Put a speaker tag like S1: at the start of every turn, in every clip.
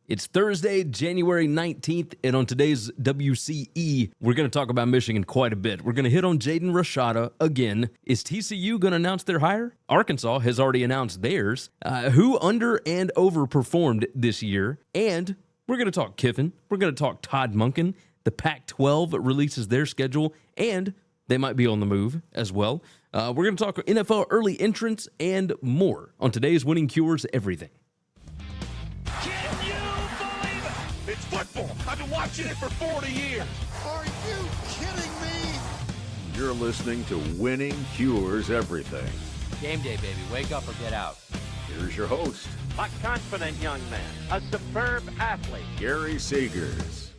S1: It's Thursday, January 19th, and on today's WCE, we're going to talk about Michigan quite a bit. We're going to hit on Jaden Rashada again. Is TCU going to announce their hire? Arkansas has already announced theirs. Who under and overperformed this year? And we're going to talk Kiffin. We're going to talk Todd Monken. The Pac-12 releases their schedule, and they might be on the move as well. We're going to talk NFL early entrants and more on today's Winning Cures Everything.
S2: It's football. I've been watching it for 40 years.
S3: Are you kidding me?
S4: You're listening to Winning Cures Everything.
S5: Game day, baby. Wake up or get out.
S4: Here's your host,
S6: a confident young man, a superb athlete,
S4: Gary Seegers.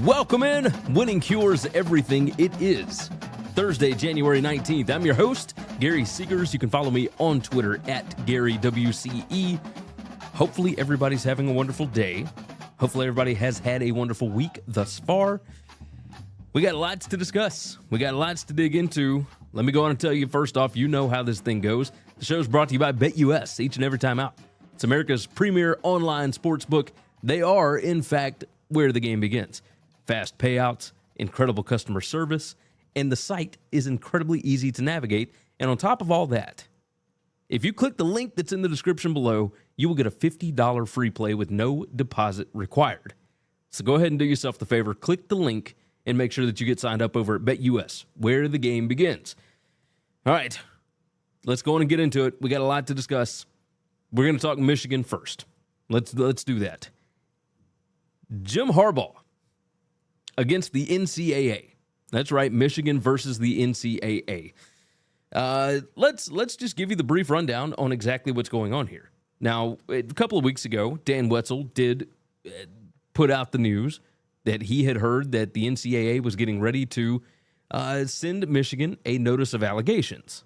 S1: Welcome in. Winning Cures Everything. It is Thursday, January 19th. I'm your host, Gary Seegers. You can follow me on Twitter at GaryWCE. Hopefully everybody's having a wonderful day. Hopefully everybody has had a wonderful week thus far. We got lots to discuss. We got lots to dig into. Let me go on and tell you first off, you know how this thing goes. The show's brought to you by BetUS each and every time out. It's America's premier online sportsbook. They are, in fact, where the game begins. Fast payouts, incredible customer service, and the site is incredibly easy to navigate. And on top of all that, if you click the link that's in the description below, you will get a $50 free play with no deposit required. So go ahead and do yourself the favor. Click the link and make sure that you get signed up over at BetUS, where the game begins. All right, let's go on and get into it. We got a lot to discuss. We're going to talk Michigan first. Let's do that. Jim Harbaugh against the NCAA. That's right, Michigan versus the NCAA. Let's just give you the brief rundown on exactly what's going on here. Now, a couple of weeks ago, Dan Wetzel did put out the news that he had heard that the NCAA was getting ready to send Michigan a notice of allegations.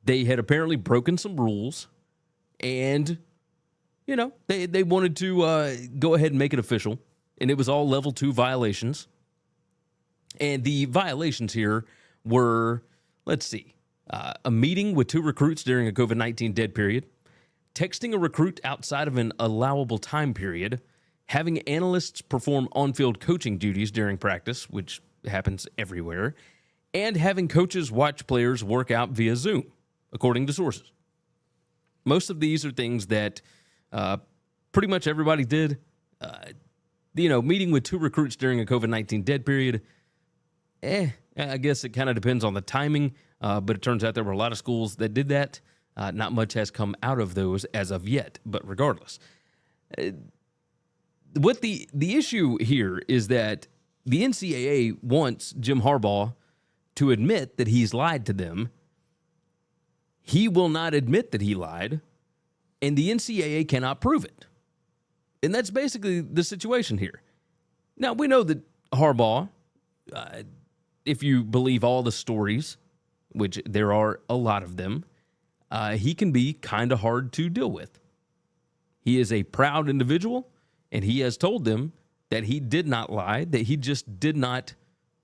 S1: They had apparently broken some rules, and, you know, they wanted to go ahead and make it official, and it was all level 2 violations. And the violations here were, let's see, a meeting with 2 recruits during a COVID-19 dead period, texting a recruit outside of an allowable time period, having analysts perform on-field coaching duties during practice, which happens everywhere, and having coaches watch players work out via Zoom, according to sources. Most of these are things that pretty much everybody did. Meeting with 2 recruits during a COVID-19 dead period, I guess it kind of depends on the timing, but it turns out there were a lot of schools that did that. Not much has come out of those as of yet, but regardless. What the issue here is that the NCAA wants Jim Harbaugh to admit that he's lied to them. He will not admit that he lied, and the NCAA cannot prove it. And that's basically the situation here. Now, we know that Harbaugh, if you believe all the stories, which there are a lot of them, he can be kind of hard to deal with. He is a proud individual, and he has told them that he did not lie, that he just did not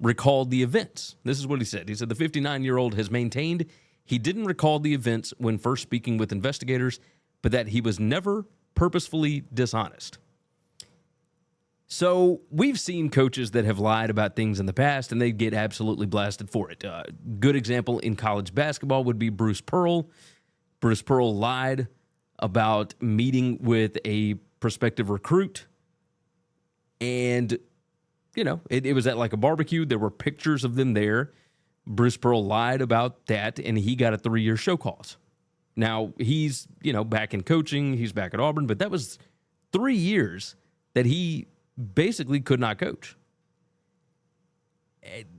S1: recall the events. This is what he said. He said the 59-year-old has maintained he didn't recall the events when first speaking with investigators, but that he was never purposefully dishonest. So we've seen coaches that have lied about things in the past, and they get absolutely blasted for it. Good example in college basketball would be Bruce Pearl. Bruce Pearl lied about meeting with a prospective recruit, and, you know, it was at like a barbecue. There were pictures of them there. Bruce Pearl lied about that, and he got a 3-year show cause. Now, he's, back in coaching. He's back at Auburn, but that was 3 years that he basically could not coach.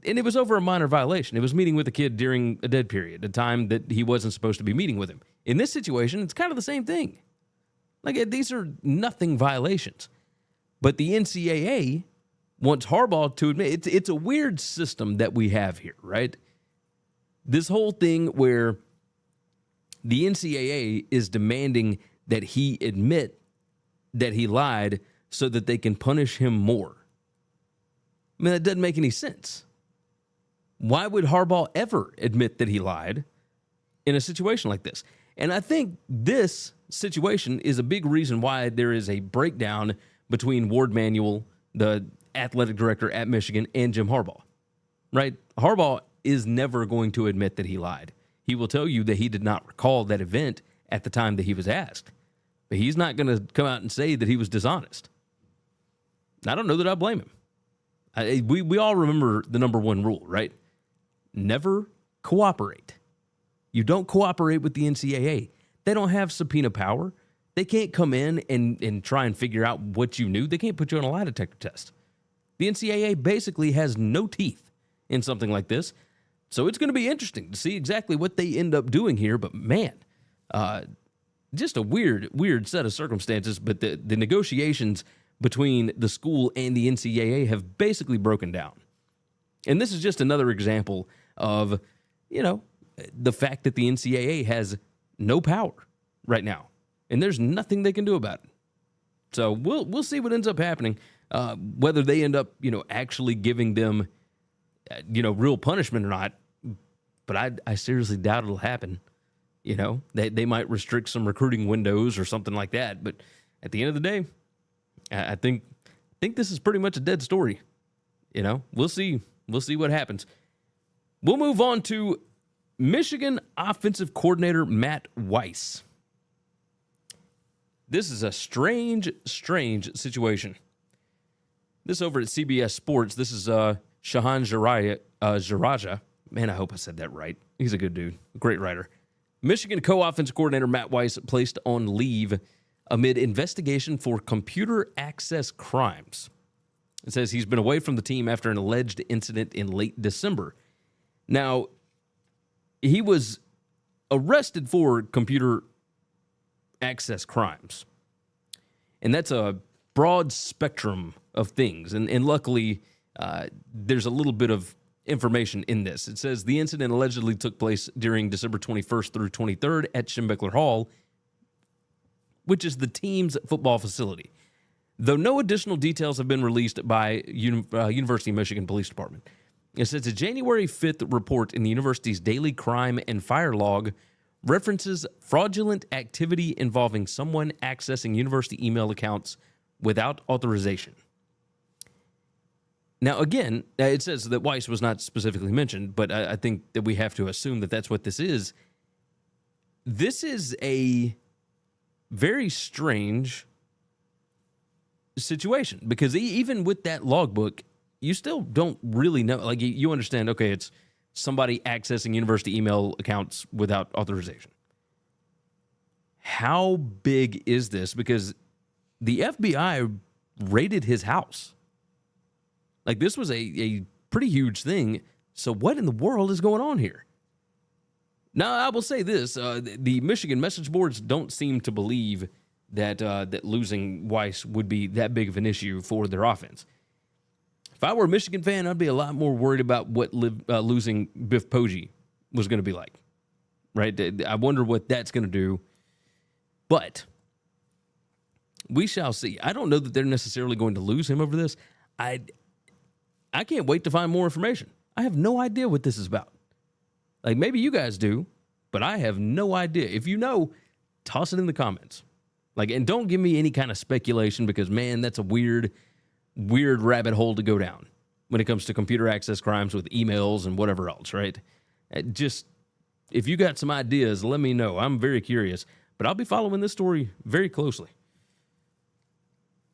S1: And it was over a minor violation. It was meeting with a kid during a dead period, a time that he wasn't supposed to be meeting with him. In this situation, it's kind of the same thing. Like, these are nothing violations. But the NCAA wants Harbaugh to admit, it's a weird system that we have here, right? This whole thing where the NCAA is demanding that he admit that he lied so that they can punish him more. I mean, that doesn't make any sense. Why would Harbaugh ever admit that he lied in a situation like this? And I think this situation is a big reason why there is a breakdown between Ward Manuel, the athletic director at Michigan, and Jim Harbaugh, right? Harbaugh is never going to admit that he lied. He will tell you that he did not recall that event at the time that he was asked, but he's not going to come out and say that he was dishonest. I don't know that I blame him. We all remember the number one rule, right? Never cooperate. You don't cooperate with the NCAA. They don't have subpoena power. They can't come in and try and figure out what you knew. They can't put you on a lie detector test. The NCAA basically has no teeth in something like this. So it's going to be interesting to see exactly what they end up doing here. But man, just a weird set of circumstances. But the negotiations between the school and the NCAA have basically broken down. And this is just another example of, the fact that the NCAA has no power right now. And there's nothing they can do about it. So we'll see what ends up happening. Whether they end up, actually giving them, real punishment or not. But I seriously doubt it'll happen. They might restrict some recruiting windows or something like that. But at the end of the day, I think this is pretty much a dead story. We'll see. We'll see what happens. We'll move on to Michigan offensive coordinator Matt Weiss. This is a strange situation. This over at CBS Sports. This is Shahan Jaraja. Man, I hope I said that right. He's a good dude. Great writer. Michigan co-offensive coordinator Matt Weiss placed on leave amid investigation for computer access crimes. It says he's been away from the team after an alleged incident in late December. Now, he was arrested for computer access crimes. And that's a broad spectrum of things. And luckily, there's a little bit of information in this. It says the incident allegedly took place during December 21st through 23rd at Schembechler Hall, which is the team's football facility. Though no additional details have been released by University of Michigan Police Department. It says a January 5th report in the university's daily crime and fire log references fraudulent activity involving someone accessing university email accounts without authorization. Now, again, it says that Weiss was not specifically mentioned, but I think that we have to assume that that's what this is. This is a very strange situation because even with that logbook, you still don't really know. Like, you understand, okay, it's somebody accessing university email accounts without authorization. How big is this? Because the FBI raided his house. Like, this was a pretty huge thing. So what in the world is going on here? Now, I will say this. The Michigan message boards don't seem to believe that losing Weiss would be that big of an issue for their offense. If I were a Michigan fan, I'd be a lot more worried about what losing Biff Poggi was going to be like, right? I wonder what that's going to do. But we shall see. I don't know that they're necessarily going to lose him over this. I can't wait to find more information. I have no idea what this is about. Like, maybe you guys do, but I have no idea. If you know, toss it in the comments. Like, and don't give me any kind of speculation because, man, that's a weird rabbit hole to go down when it comes to computer access crimes with emails and whatever else, right? Just, if you got some ideas, let me know. I'm very curious, but I'll be following this story very closely.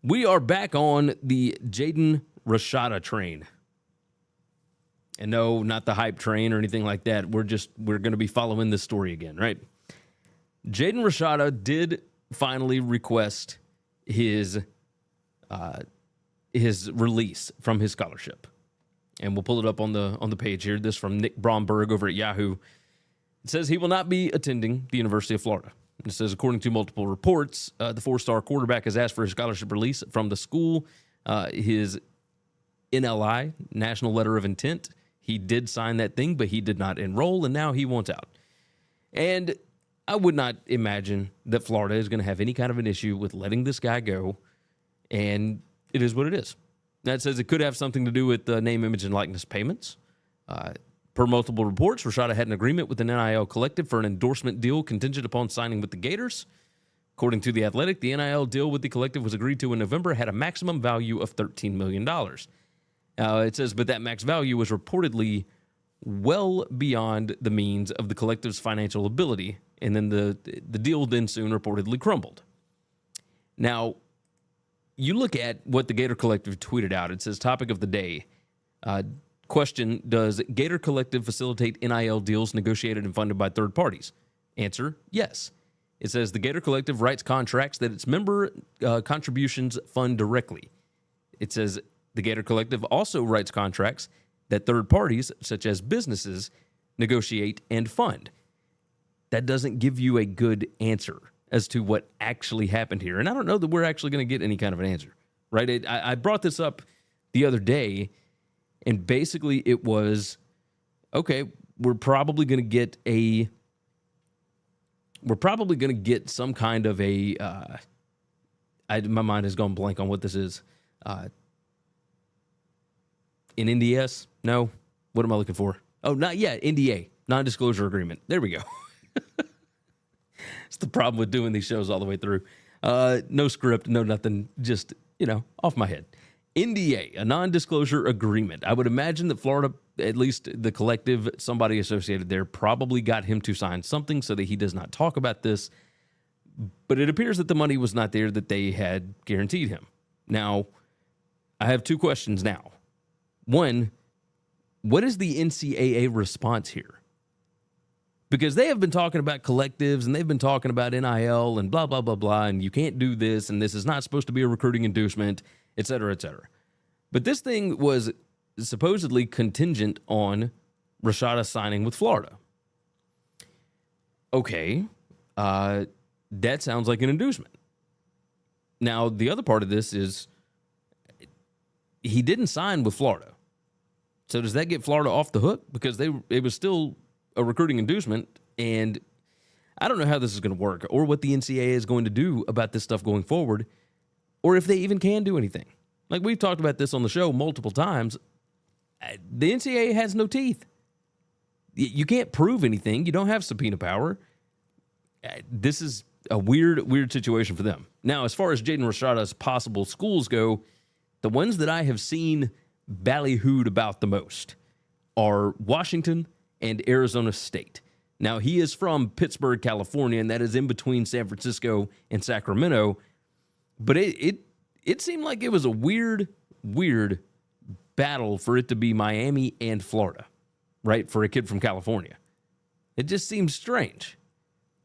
S1: We are back on the Jaden Rashada train. And no, not the hype train or anything like that. We're going to be following this story again, right? Jaden Rashada did finally request his release from his scholarship. And we'll pull it up on the page here. This from Nick Bromberg over at Yahoo. It says he will not be attending the University of Florida. It says, according to multiple reports, the four-star quarterback has asked for his scholarship release from the school. His NLI, National Letter of Intent, he did sign that thing, but he did not enroll, and now he wants out. And I would not imagine that Florida is going to have any kind of an issue with letting this guy go, and it is what it is. That says it could have something to do with name, image, and likeness payments. Per multiple reports, Rashada had an agreement with an NIL collective for an endorsement deal contingent upon signing with the Gators. According to The Athletic, the NIL deal with the collective was agreed to in November, had a maximum value of $13 million. It says, but that max value was reportedly well beyond the means of the collective's financial ability, and then the deal then soon reportedly crumbled. Now, you look at what the Gator Collective tweeted out. It says, topic of the day, question, does Gator Collective facilitate NIL deals negotiated and funded by third parties? Answer, yes. It says the Gator Collective writes contracts that its member contributions fund directly. It says the Gator Collective also writes contracts that third parties, such as businesses, negotiate and fund. That doesn't give you a good answer as to what actually happened here. And I don't know that we're actually going to get any kind of an answer, right? I brought this up the other day, and basically it was, okay, we're probably going to get some kind of a, my mind has gone blank on what this is. An NDS? No. What am I looking for? Oh, not yet. NDA, non-disclosure agreement. There we go. It's the problem with doing these shows all the way through. No script, no nothing, just, off my head. NDA, a non-disclosure agreement. I would imagine that Florida, at least the collective, somebody associated there, probably got him to sign something so that he does not talk about this. But it appears that the money was not there that they had guaranteed him. Now, I have two questions now. One, what is the NCAA response here? Because they have been talking about collectives and they've been talking about NIL and blah, blah, blah, blah, and you can't do this and this is not supposed to be a recruiting inducement, et cetera, et cetera. But this thing was supposedly contingent on Rashada signing with Florida. Okay, that sounds like an inducement. Now, the other part of this is he didn't sign with Florida. So does that get Florida off the hook? Because it was still a recruiting inducement, and I don't know how this is going to work or what the NCAA is going to do about this stuff going forward, or if they even can do anything. Like we've talked about this on the show multiple times, the NCAA has no teeth. You can't prove anything. You don't have subpoena power. This is a weird situation for them. Now, as far as Jaden Rashada's possible schools go, the ones that I have seen ballyhooed about the most are Washington and Arizona State. Now, he is from Pittsburgh, California, and that is in between San Francisco and Sacramento. But it seemed like it was a weird battle for it to be Miami and Florida, right, for a kid from California. It just seems strange.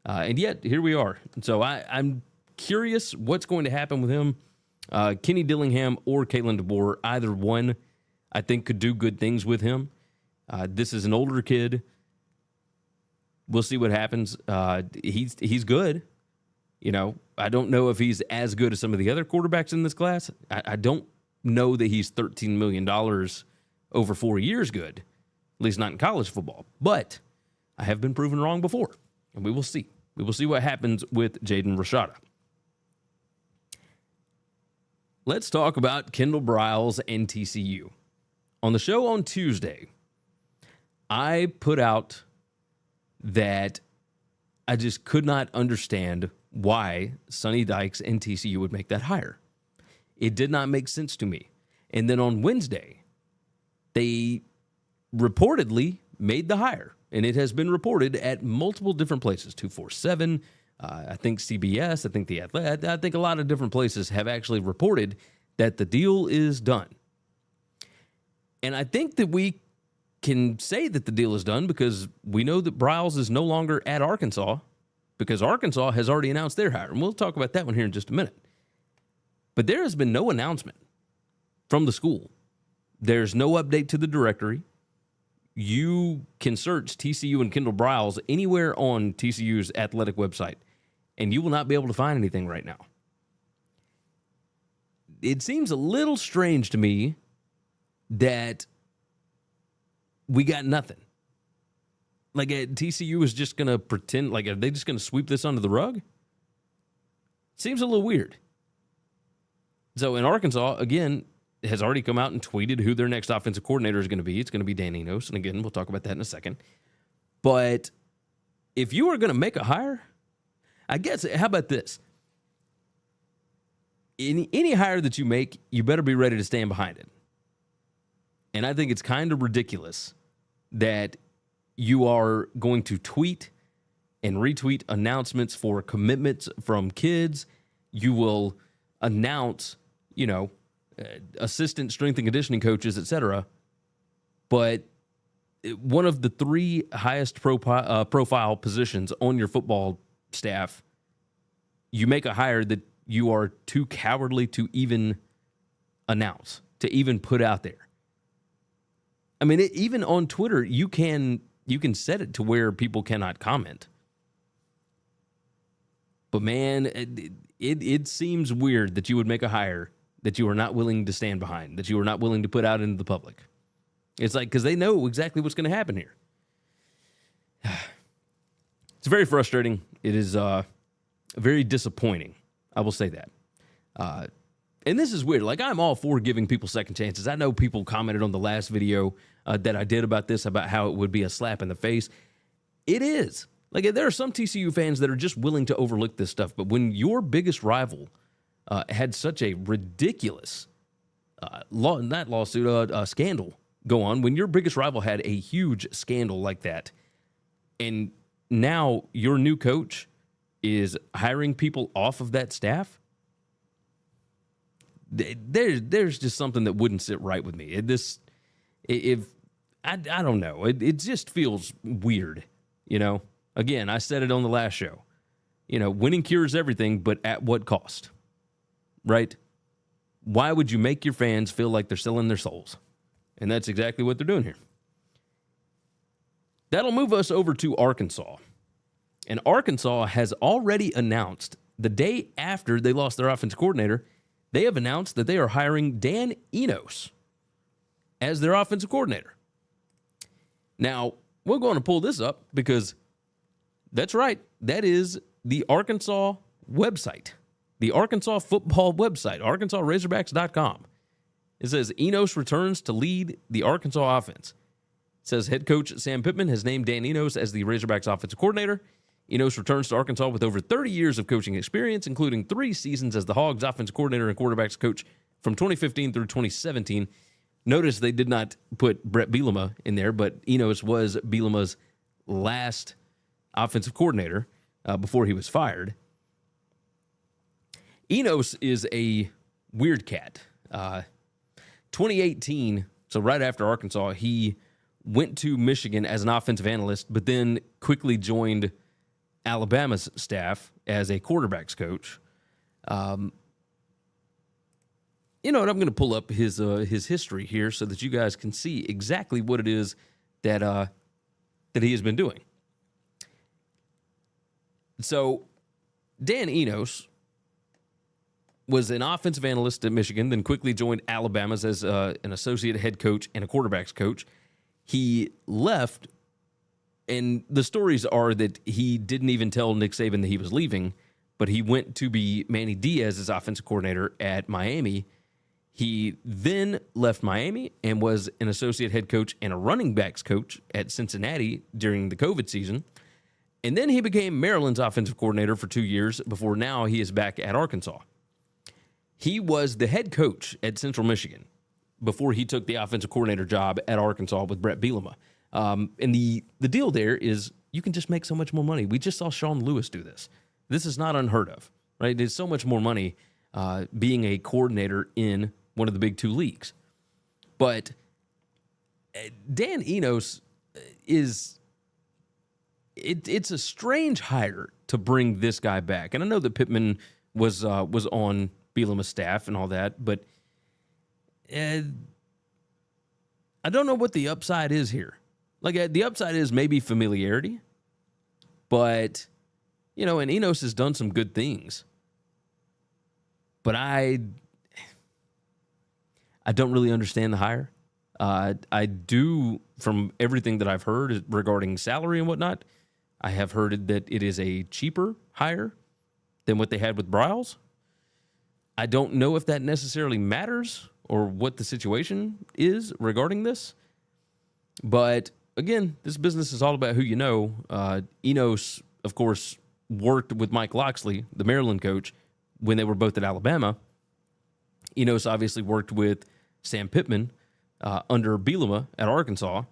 S1: And yet, here we are. So I'm curious what's going to happen with him. Kenny Dillingham or Kalen DeBoer, either one, I think could do good things with him. This is an older kid. We'll see what happens. He's good. I don't know if he's as good as some of the other quarterbacks in this class. I don't know that he's $13 million over 4 years good, at least not in college football. But I have been proven wrong before, and we will see. We will see what happens with Jaden Rashada. Let's talk about Kendall Briles and TCU. On the show on Tuesday, I put out that I just could not understand why Sonny Dykes and TCU would make that hire. It did not make sense to me. And then on Wednesday, they reportedly made the hire. And it has been reported at multiple different places, 247, I think CBS, I think The Athletic, I think a lot of different places have actually reported that the deal is done. And I think that we can say that the deal is done because we know that Briles is no longer at Arkansas because Arkansas has already announced their hire. And we'll talk about that one here in just a minute. But there has been no announcement from the school. There's no update to the directory. You can search TCU and Kendall Briles anywhere on TCU's athletic website, and you will not be able to find anything right now. It seems a little strange to me that we got nothing. Like, TCU is just going to pretend, like, are they just going to sweep this under the rug? Seems a little weird. So in Arkansas, again, has already come out and tweeted who their next offensive coordinator is going to be. It's going to be Dan Enos. And again, we'll talk about that in a second. But if you are going to make a hire, I guess, how about this? any hire that you make, you better be ready to stand behind it. And I think it's kind of ridiculous that you are going to tweet and retweet announcements for commitments from kids. You will announce, assistant strength and conditioning coaches, etc. But one of the 3 highest profile positions on your football staff, you make a hire that you are too cowardly to even announce, to even put out there. I mean, even on Twitter, you can set it to where people cannot comment. But man, it seems weird that you would make a hire that you are not willing to stand behind, that you are not willing to put out into the public. It's like, because they know exactly what's going to happen here. It's very frustrating. It is very disappointing. I will say that. And this is weird. Like, I'm all for giving people second chances. I know people commented on the last video that I did about this, about how it would be a slap in the face. It is. Like, there are some TCU fans that are just willing to overlook this stuff. But when your biggest rival had such a ridiculous scandal go on, when your biggest rival had a huge scandal like that, and now your new coach is hiring people off of that staff, there's just something that wouldn't sit right with me. I don't know. It just feels weird, Again, I said it on the last show. Winning cures everything, but at what cost? Right? Why would you make your fans feel like they're selling their souls? And that's exactly what they're doing here. That'll move us over to Arkansas. And Arkansas has already announced, the day after they lost their offensive coordinator, they have announced that they are hiring Dan Enos as their offensive coordinator. Now, we're going to pull this up because that's right. That is the Arkansas website, the Arkansas football website, arkansasrazorbacks.com. It says Enos returns to lead the Arkansas offense. It says head coach Sam Pittman has named Dan Enos as the Razorbacks offensive coordinator. Enos returns to Arkansas with over 30 years of coaching experience, including 3 seasons as the Hogs offensive coordinator and quarterbacks coach from 2015 through 2017. Notice they did not put Brett Bielema in there, but Enos was Bielema's last offensive coordinator before he was fired. Enos is a weird cat. 2018, so right after Arkansas, he went to Michigan as an offensive analyst, but then quickly joined Alabama's staff as a quarterbacks coach. You know what? I'm going to pull up his history here so that you guys can see exactly what it is that he has been doing. So Dan Enos was an offensive analyst at Michigan, then quickly joined Alabama's as an associate head coach and a quarterbacks coach. He left, and the stories are that he didn't even tell Nick Saban that he was leaving, but he went to be Manny Diaz's offensive coordinator at Miami. He then left Miami and was an associate head coach and a running backs coach at Cincinnati during the COVID season. And then he became Maryland's offensive coordinator for 2 years before now he is back at Arkansas. He was the head coach at Central Michigan before he took the offensive coordinator job at Arkansas with Brett Bielema. And the deal there is you can just make so much more money. We just saw Sean Lewis do this. This is not unheard of, right? There's so much more money being a coordinator in one of the big 2 leagues. But Dan Enos is... It's a strange hire to bring this guy back. And I know that Pittman was on Bielema's staff and all that, but I don't know what the upside is here. Like, the upside is maybe familiarity, but, and Enos has done some good things. But I don't really understand the hire. I do, from everything that I've heard regarding salary and whatnot, I have heard that it is a cheaper hire than what they had with Briles. I don't know if that necessarily matters or what the situation is regarding this. But, again, this business is all about who you know. Enos, of course, worked with Mike Loxley, the Maryland coach, when they were both at Alabama. Enos obviously worked with Sam Pittman under Bielema at Arkansas,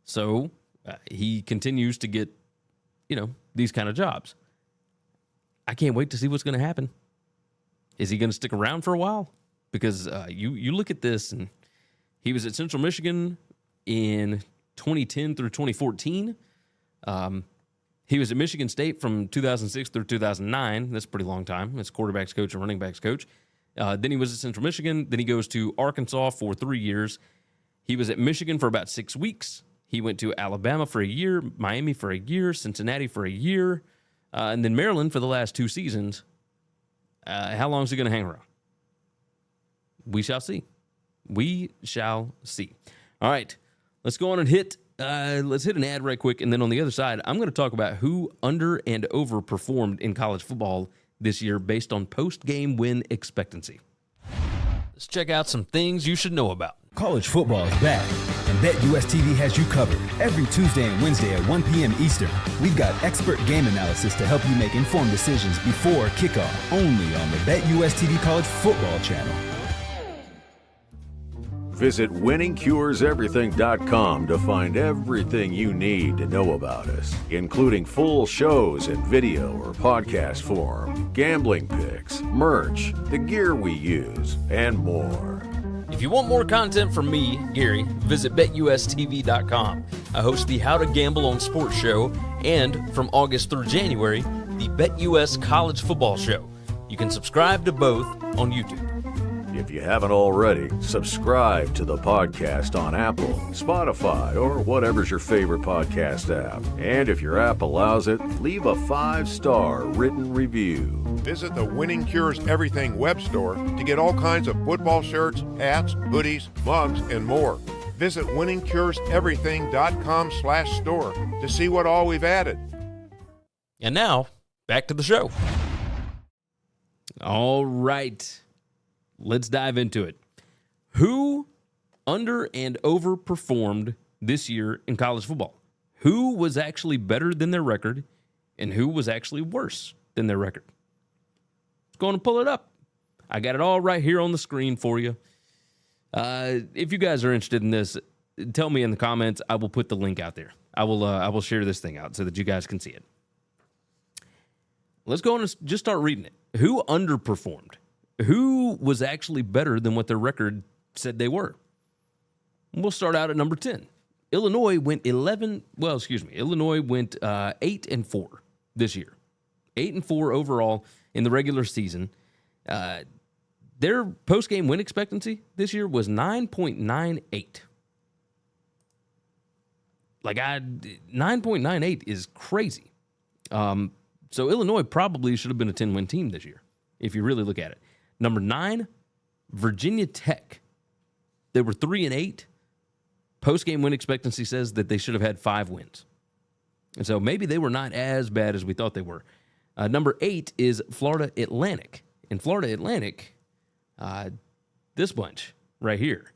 S1: so he continues to get, these kind of jobs. I can't wait to see what's going to happen. Is he going to stick around for a while? Because you look at this, and he was at Central Michigan in 2010 through 2014. He was at Michigan State from 2006 through 2009. That's a pretty long time. As quarterbacks coach and running backs coach. Then he was at Central Michigan. Then he goes to Arkansas for 3 years. He was at Michigan for about 6 weeks. He went to Alabama for a year, Miami for a year, Cincinnati for a year, and then Maryland for the last 2 seasons. How long is he going to hang around? We shall see. We shall see. All right, let's go on and let's hit an ad right quick, and then on the other side, I'm going to talk about who under and overperformed in college football this year based on post-game win expectancy. Let's check out some things you should know about.
S7: College football is back, and BetUS TV has you covered. Every Tuesday and Wednesday at 1 p.m. Eastern, we've got expert game analysis to help you make informed decisions before kickoff, only on the BetUS TV College Football channel.
S4: Visit winningcureseverything.com to find everything you need to know about us, including full shows in video or podcast form, gambling picks, merch, the gear we use, and more.
S1: If you want more content from me, Gary, visit BetUSTV.com. I host the How to Gamble on Sports show, and from August through January, the BetUS College Football show. You can subscribe to both on YouTube.
S4: If you haven't already, subscribe to the podcast on Apple, Spotify, or whatever's your favorite podcast app. And if your app allows it, leave a 5-star written review.
S2: Visit the Winning Cures Everything web store to get all kinds of football shirts, hats, hoodies, mugs, and more. Visit winningcureseverything.com/store to see what all we've added.
S1: And now, back to the show. All right. Let's dive into it. Who under and overperformed this year in college football? Who was actually better than their record, and who was actually worse than their record? Let's go and pull it up. I got it all right here on the screen for you. If you guys are interested in this, tell me in the comments. I will put the link out there. I will share this thing out so that you guys can see it. Let's go and just start reading it. Who underperformed? Who was actually better than what their record said they were? We'll start out at number 10. Illinois went 8-4 this year. 8-4 overall in the regular season. Their post-game win expectancy this year was 9.98. 9.98 is crazy. So Illinois probably should have been a 10-win team this year, if you really look at it. Number 9, Virginia Tech. They were 3-8. Post-game win expectancy says that they should have had 5 wins. And so maybe they were not as bad as we thought they were. Number 8 is Florida Atlantic. And Florida Atlantic, this bunch right here,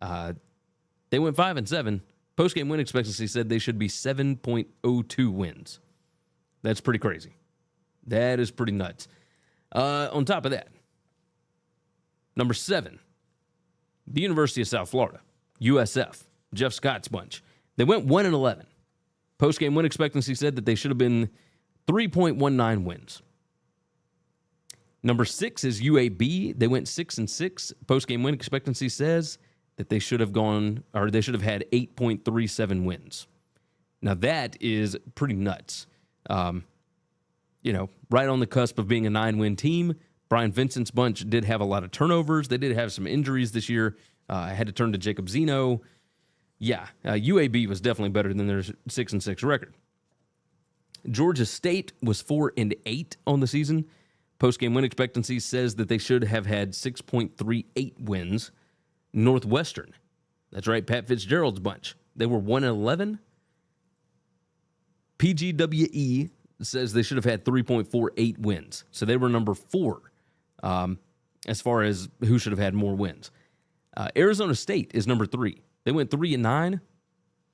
S1: they went 5-7. Post-game win expectancy said they should be 7.02 wins. That's pretty crazy. That is pretty nuts. On top of that, number 7, the University of South Florida, USF, Jeff Scott's bunch. They went 1-11. Post-game win expectancy said that they should have been 3.19 wins. Number 6 is UAB. They went 6-6. Post-game win expectancy says that they should have had 8.37 wins. Now that is pretty nuts. Right on the cusp of being a 9-win team. Brian Vincent's bunch did have a lot of turnovers. They did have some injuries this year. Had to turn to Jacob Zeno. UAB was definitely better than their 6-6 record. Georgia State was 4-8 on the season. Post-game win expectancy says that they should have had 6.38 wins. Northwestern, that's right, Pat Fitzgerald's bunch. They were 1-11. PGWE says they should have had 3.48 wins. So they were number 4 as far as who should have had more wins. Arizona State is number 3. They went 3-9.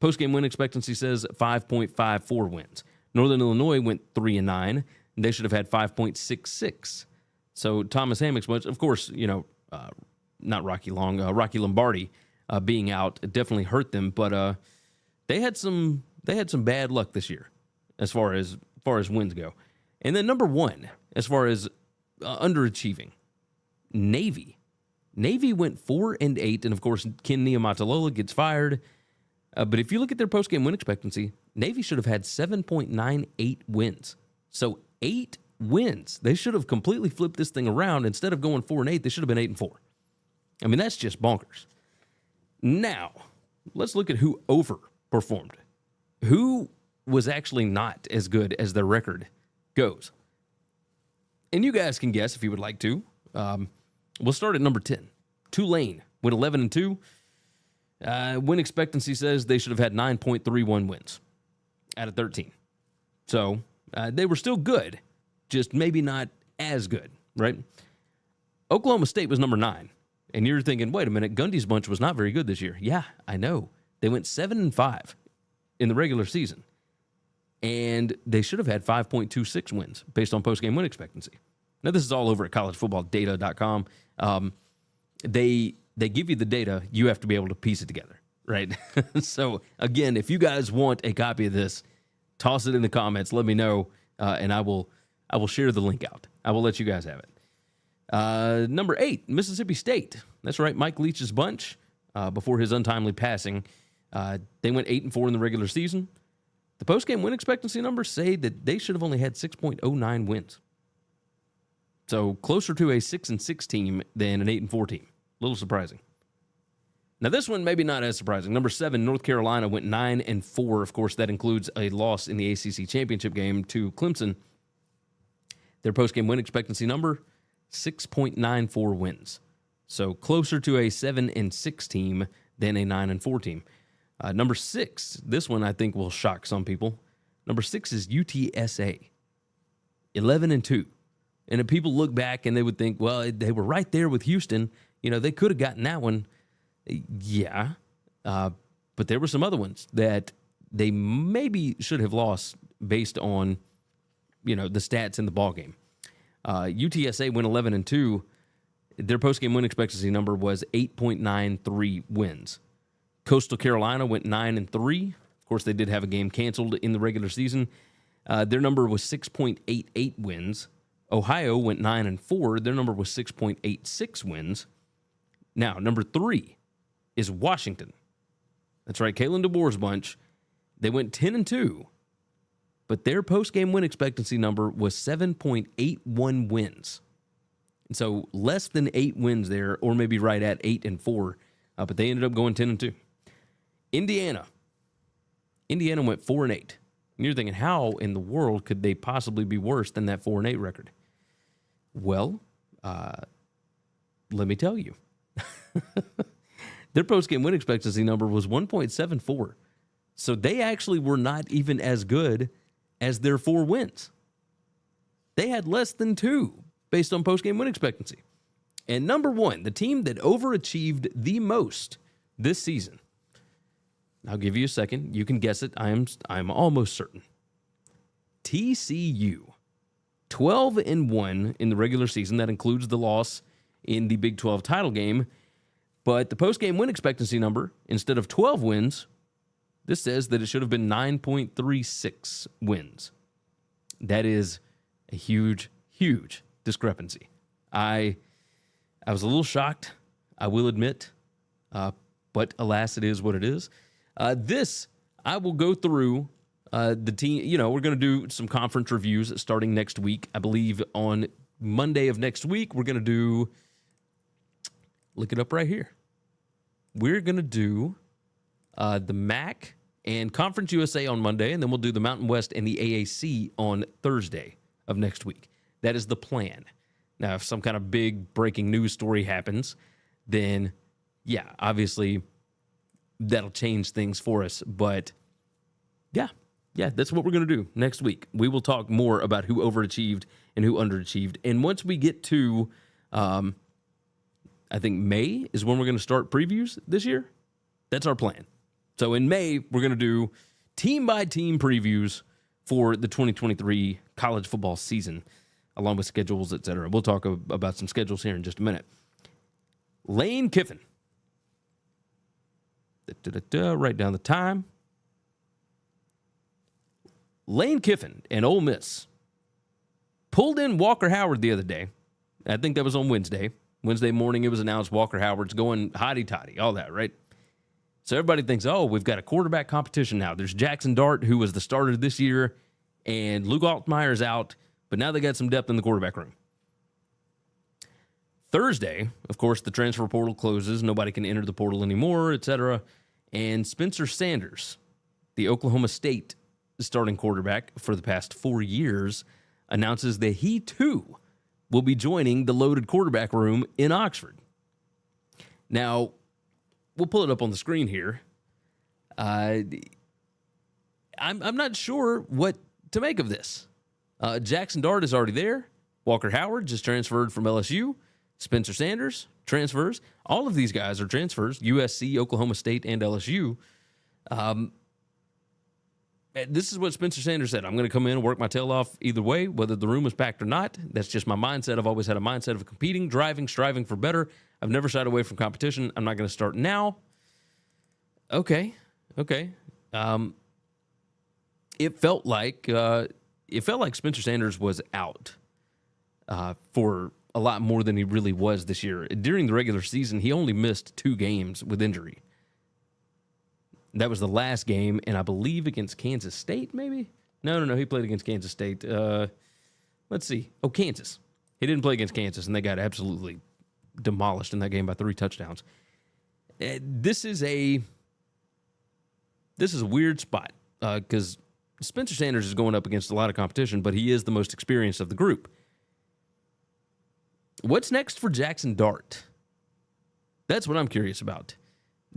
S1: Post-game win expectancy says 5.54 wins. Northern Illinois went 3-9. They should have had 5.66. So Thomas Hammock's bunch, of course, Rocky Lombardi being out definitely hurt them. But they had some bad luck this year as far as wins go. And then number 1, as far as underachieving, Navy. Navy went 4-8, and of course Ken Niumatalolo gets fired. But if you look at their post-game win expectancy, Navy should have had 7.98 wins. So 8 wins. They should have completely flipped this thing around. Instead of going 4-8, they should have been 8-4. I mean, that's just bonkers. Now, let's look at who overperformed. Who was actually not as good as their record goes. And you guys can guess if you would like to. We'll start at number 10. Tulane went 11-2. Win expectancy says they should have had 9.31 wins out of 13. So they were still good, just maybe not as good, right? Oklahoma State was number 9. And you're thinking, wait a minute, Gundy's bunch was not very good this year. Yeah, I know. They went 7-5 in the regular season. And they should have had 5.26 wins based on post-game win expectancy. Now, this is all over at collegefootballdata.com. They give you the data. You have to be able to piece it together, right? So, again, if you guys want a copy of this, toss it in the comments. Let me know, and I will share the link out. I will let you guys have it. Number 8, Mississippi State. That's right, Mike Leach's bunch, before his untimely passing. They went 8-4 in the regular season. The post-game win expectancy numbers say that they should have only had 6.09 wins. So closer to a 6-6 team than an 8-4 team. A little surprising. Now this one maybe not as surprising. Number 7, North Carolina went 9-4. Of course, that includes a loss in the ACC championship game to Clemson. Their post-game win expectancy number, 6.94 wins. So closer to a 7-6 team than a 9-4 team. Number 6, this one I think will shock some people. Number 6 is UTSA, 11-2. And if people look back and they would think, well, they were right there with Houston. You know, they could have gotten that one. Yeah. But there were some other ones that they maybe should have lost based on, the stats in the ballgame. UTSA went 11-2. Their postgame win expectancy number was 8.93 wins. Coastal Carolina went 9-3. Of course, they did have a game canceled in the regular season. Their number was 6.88 wins. Ohio went 9-4. Their number was 6.86 wins. Now, number 3 is Washington. That's right, Kalen DeBoer's bunch. They went 10-2, but their post-game win expectancy number was 7.81 wins. And so less than 8 wins there, or maybe right at 8-4, but they ended up going 10-2. Indiana went 4-8. And you're thinking, how in the world could they possibly be worse than that 4-8 record? Well, let me tell you. Their post-game win expectancy number was 1.74. So they actually were not even as good as their 4 wins. They had less than 2 based on post-game win expectancy. And number 1, the team that overachieved the most this season. I'll give you a second. You can guess it. I'm almost certain. TCU. 12-1 in the regular season. That includes the loss in the Big 12 title game. But the post-game win expectancy number, instead of 12 wins, this says that it should have been 9.36 wins. That is a huge, huge discrepancy. I was a little shocked, I will admit, but alas, it is what it is. I will go through the team. We're going to do some conference reviews starting next week. I believe on Monday of next week, we're going to do, look it up right here. We're going to do the MAC and Conference USA on Monday, and then we'll do the Mountain West and the AAC on Thursday of next week. That is the plan. Now, if some kind of big breaking news story happens, then, yeah, obviously that'll change things for us. But, yeah, that's what we're going to do next week. We will talk more about who overachieved and who underachieved. And once we get to, I think May is when we're going to start previews this year. That's our plan. So in May, we're going to do team-by-team previews for the 2023 college football season, along with schedules, etc. We'll talk about some schedules here in just a minute. Lane Kiffin. Write down the time. Lane Kiffin and Ole Miss pulled in Walker Howard the other day. I think that was on Wednesday. Wednesday morning, it was announced Walker Howard's going hotty-toddy, all that, right? So everybody thinks, oh, we've got a quarterback competition now. There's Jackson Dart, who was the starter this year, and Luke Altmaier's out, but now they got some depth in the quarterback room. Thursday, of course, the transfer portal closes. Nobody can enter the portal anymore, etc. And Spencer Sanders, the Oklahoma State starting quarterback for the past 4 years, announces that he, too, will be joining the loaded quarterback room in Oxford. Now, we'll pull it up on the screen here. I'm not sure what to make of this. Jackson Dart is already there. Walker Howard just transferred from LSU. Spencer Sanders transfers. All of these guys are transfers. USC, Oklahoma State, and LSU. This is what Spencer Sanders said. I'm going to come in and work my tail off either way, whether the room is packed or not. That's just my mindset. I've always had a mindset of competing, driving, striving for better. I've never shied away from competition. I'm not going to start now. Okay. It felt like Spencer Sanders was out for a lot more than he really was this year. During the regular season, he only missed 2 games with injury. That was the last game, and I believe against Kansas State, maybe? No. He played against Kansas State. Let's see. Oh, Kansas. He didn't play against Kansas, and they got absolutely demolished in that game by 3 touchdowns. This is a weird spot because Spencer Sanders is going up against a lot of competition, but he is the most experienced of the group. What's next for Jackson Dart? That's what I'm curious about.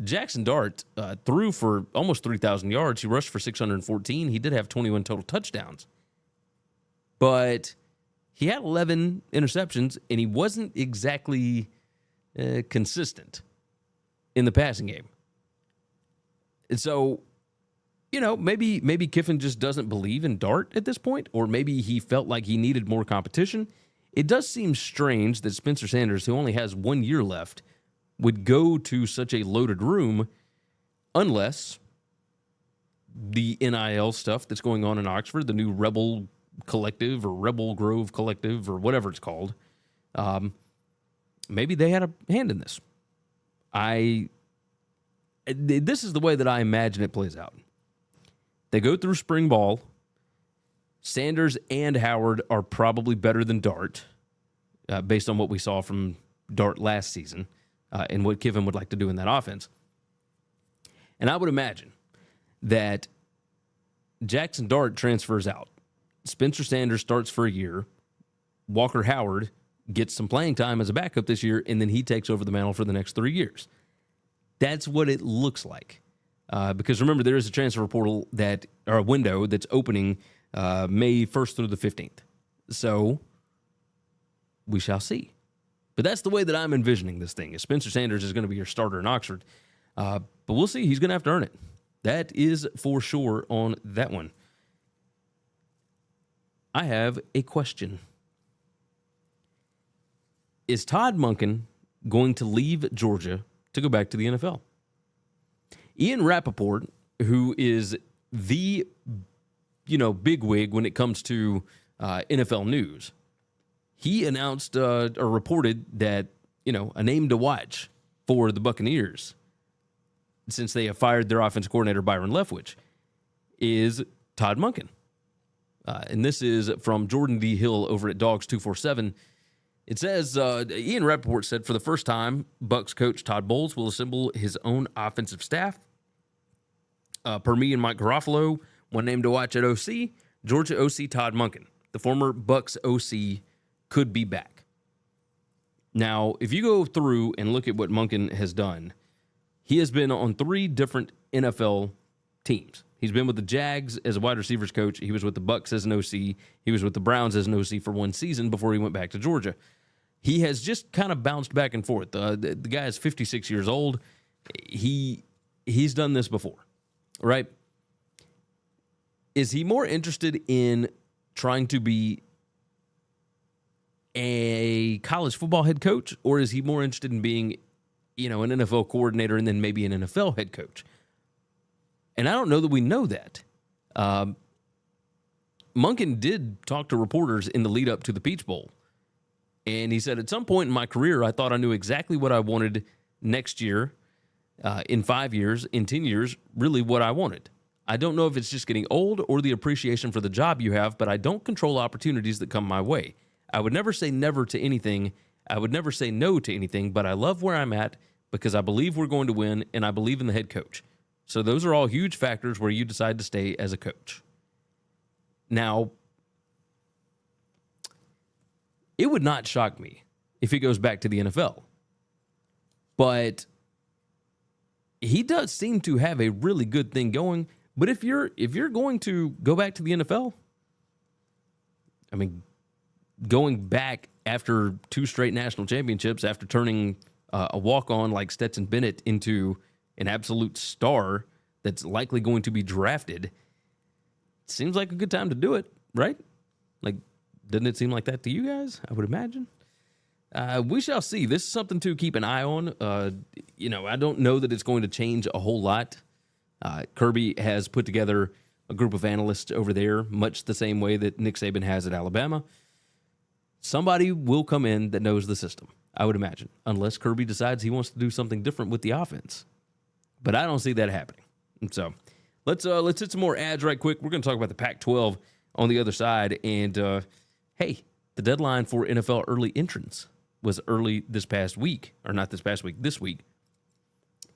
S1: Jackson Dart threw for almost 3,000 yards. He rushed for 614. He did have 21 total touchdowns. But he had 11 interceptions, and he wasn't exactly consistent in the passing game. And so, maybe Kiffin just doesn't believe in Dart at this point, or maybe he felt like he needed more competition. It does seem strange that Spencer Sanders, who only has 1 year left, would go to such a loaded room unless the NIL stuff that's going on in Oxford, the new Rebel Collective or Rebel Grove Collective or whatever it's called, maybe they had a hand in this. This is the way that I imagine it plays out. They go through spring ball. Sanders and Howard are probably better than Dart, based on what we saw from Dart last season. And what Kiffin would like to do in that offense. And I would imagine that Jackson Dart transfers out. Spencer Sanders starts for a year. Walker Howard gets some playing time as a backup this year, and then he takes over the mantle for the next 3 years. That's what it looks like. Because remember, there is a transfer portal or a window that's opening May 1st through the 15th. So we shall see. But that's the way that I'm envisioning this thing. Is Spencer Sanders is going to be your starter in Oxford. But we'll see. He's going to have to earn it. That is for sure on that one. I have a question. Is Todd Monken going to leave Georgia to go back to the NFL? Ian Rappaport, who is the bigwig when it comes to NFL news, he announced or reported that, a name to watch for the Buccaneers, since they have fired their offensive coordinator, Byron Leftwich, is Todd Monken. And this is from Jordan D. Hill over at Dogs 247. It says, Ian Rappaport said, for the first time, Bucs coach Todd Bowles will assemble his own offensive staff. Per me and Mike Garofalo, one name to watch at OC, Georgia OC Todd Monken. The former Bucs OC could be back. Now, if you go through and look at what Monken has done, he has been on 3 different NFL teams. He's been with the Jags as a wide receivers coach. He was with the Bucs as an OC. He was with the Browns as an OC for 1 season before he went back to Georgia. He has just kind of bounced back and forth. The guy is 56 years old. He's done this before, right? Is he more interested in trying to be a college football head coach, or is he more interested in being an NFL coordinator and then maybe an NFL head coach. And I don't know that we know that. Monken did talk to reporters in the lead up to the Peach Bowl. And he said, at some point in my career, I thought I knew exactly what I wanted next year, in 5 years, in 10 years, really what I wanted. I don't know if it's just getting old or the appreciation for the job you have, but I don't control opportunities that come my way. I would never say never to anything. I would never say no to anything, but I love where I'm at because I believe we're going to win and I believe in the head coach. So those are all huge factors where you decide to stay as a coach. Now, it would not shock me if he goes back to the NFL. But he does seem to have a really good thing going. But if you're going to go back to the NFL, I mean, going back after 2 straight national championships, after turning a walk-on like Stetson Bennett into an absolute star that's likely going to be drafted, seems like a good time to do it, right? Like, doesn't it seem like that to you guys? I would imagine. We shall see. This is something to keep an eye on. I don't know that it's going to change a whole lot. Kirby has put together a group of analysts over there, much the same way that Nick Saban has at Alabama. Somebody will come in that knows the system, I would imagine, unless Kirby decides he wants to do something different with the offense. But I don't see that happening. And so let's hit some more ads right quick. We're going to talk about the Pac-12 on the other side. And, hey, the deadline for NFL early entrants was early this past week, or not this past week, this week.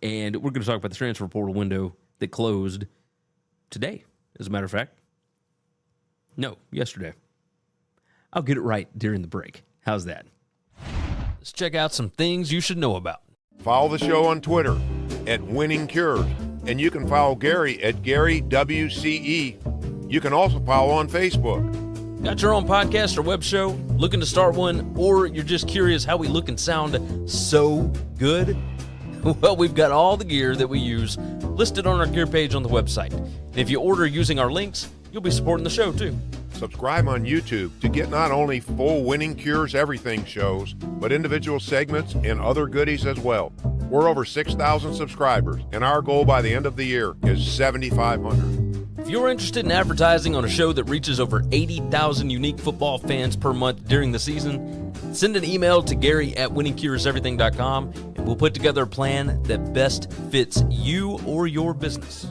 S1: And we're going to talk about the transfer portal window that closed today, as a matter of fact. No, yesterday. I'll get it right during the break. How's that? Let's check out some things you should know about.
S2: Follow the show on Twitter at Winning Cures. And you can follow Gary at Gary WCE. You can also follow on Facebook.
S1: Got your own podcast or web show? Looking to start one? Or you're just curious how we look and sound so good? Well, we've got all the gear that we use listed on our gear page on the website. And if you order using our links, you'll be supporting the show too.
S2: Subscribe on YouTube to get not only full Winning Cures Everything shows, but individual segments and other goodies as well. We're over 6,000 subscribers, and our goal by the end of the year is 7,500.
S1: If you're interested in advertising on a show that reaches over 80,000 unique football fans per month during the season, send an email to Gary@winningcureseverything.com, and we'll put together a plan that best fits you or your business.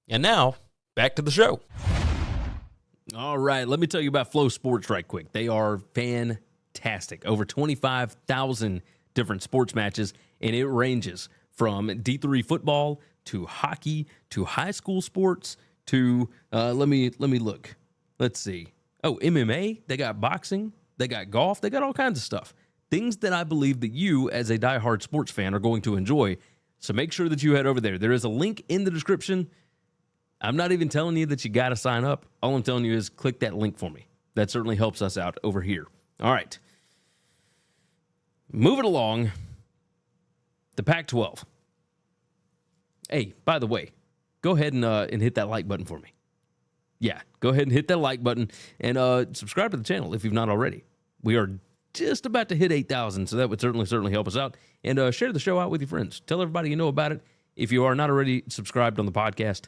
S1: And now, back to the show. All right, let me tell you about Flow Sports right quick. They are fantastic. Over 25,000 different sports matches, and it ranges from D3 football to hockey to high school sports to let me look. Let's see. Oh, MMA. They got boxing. They got golf. They got all kinds of stuff. Things that I believe that you, as a diehard sports fan, are going to enjoy. So make sure that you head over there. There is a link in the description. I'm not even telling you that you got to sign up. All I'm telling you is click that link for me. That certainly helps us out over here. All right. Moving along, the Pac-12. Hey, by the way, go ahead and hit that like button for me. Yeah, go ahead and hit that like button and subscribe to the channel if you've not already. We are just about to hit 8,000, so that would certainly help us out. And share the show out with your friends. Tell everybody you know about it. If you are not already subscribed on the podcast,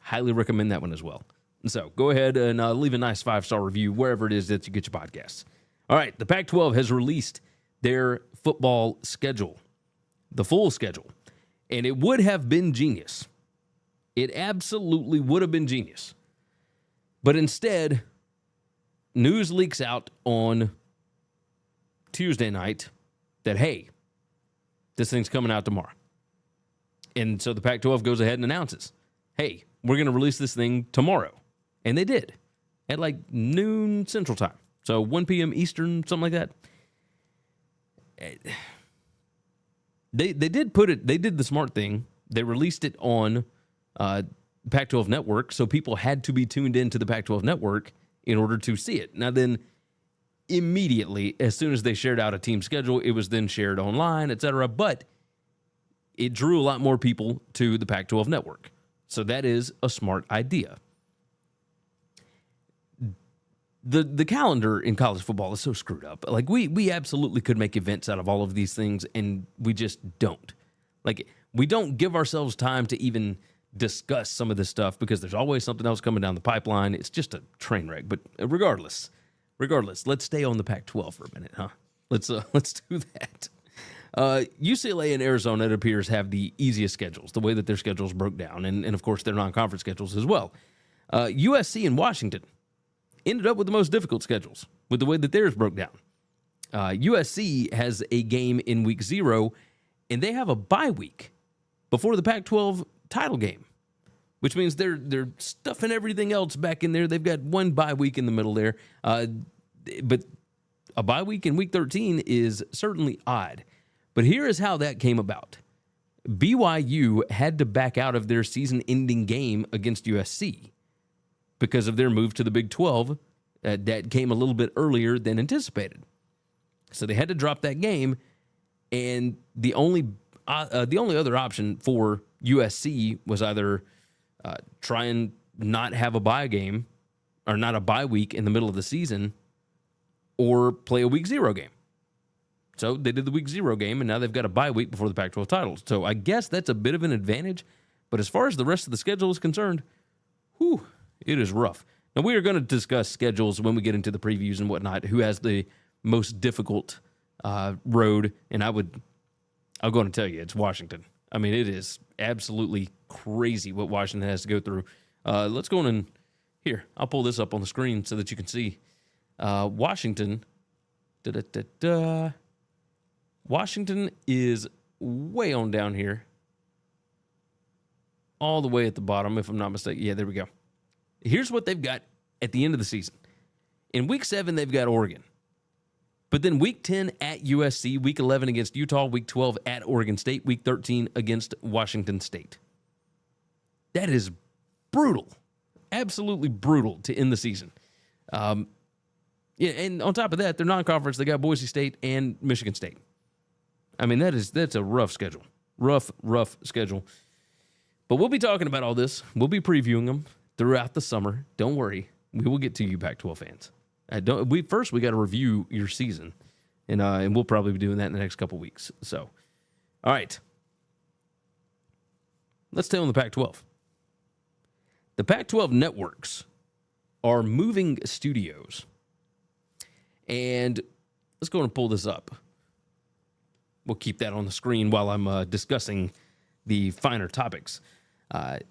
S1: highly recommend that one as well. And so go ahead and leave a nice 5-star review wherever it is that you get your podcasts. All right, the Pac-12 has released their football schedule, the full schedule, and it would have been genius. It absolutely would have been genius. But instead, news leaks out on Tuesday night that, hey, this thing's coming out tomorrow. And so the Pac-12 goes ahead and announces, hey, we're going to release this thing tomorrow. And they did at like noon Central Time. So 1 p.m. Eastern, something like that. They did put it, they did the smart thing. They released it on Pac-12 Network, so people had to be tuned into the Pac-12 Network in order to see it. Now then, immediately, as soon as they shared out a team schedule, it was then shared online, etc. But it drew a lot more people to the Pac-12 Network. So that is a smart idea. the calendar in college football is so screwed up. Like, we absolutely could make events out of all of these things, and we just don't. Like, we don't give ourselves time to even discuss some of this stuff because there's always something else coming down the pipeline. It's just a train wreck. But regardless, let's stay on the Pac-12 for a minute, huh? Let's do that. UCLA and Arizona, it appears, have the easiest schedules, the way that their schedules broke down, and of course their non-conference schedules as well. USC and Washington ended up with the most difficult schedules with the way that theirs broke down. USC has a game in week 0, and they have a bye week before the Pac-12 title game, which means they're stuffing everything else back in there. They've got one bye week in the middle there, but a bye week in week 13 is certainly odd. But here is how that came about. BYU had to back out of their season-ending game against USC because of their move to the Big 12 that came a little bit earlier than anticipated. So they had to drop that game, and the only other option for USC was either try and not have a bye game or not a bye week in the middle of the season, or play a week 0 game. So they did the week 0 game, and now they've got a bye week before the Pac-12 titles. So I guess that's a bit of an advantage. But as far as the rest of the schedule is concerned, it is rough. Now, we are going to discuss schedules when we get into the previews and whatnot, who has the most difficult road. And I'm going to tell you, it's Washington. I mean, it is absolutely crazy what Washington has to go through. Let's go on and here, I'll pull this up on the screen so that you can see. Washington is way on down here. All the way at the bottom, if I'm not mistaken. Yeah, there we go. Here's what they've got at the end of the season. In week 7, they've got Oregon. But then week 10 at USC, week 11 against Utah, week 12 at Oregon State, week 13 against Washington State. That is brutal. Absolutely brutal to end the season. Yeah, and on top of that, they're non-conference. They got Boise State and Michigan State. I mean, that's a rough schedule. Rough schedule. But we'll be talking about all this. We'll be previewing them throughout the summer. Don't worry. We will get to you Pac-12 fans. We got to review your season, and we'll probably be doing that in the next couple weeks. So, all right. Let's stay on the Pac-12. The Pac-12 networks are moving studios. And let's go and pull this up. We'll keep that on the screen while I'm discussing the finer topics.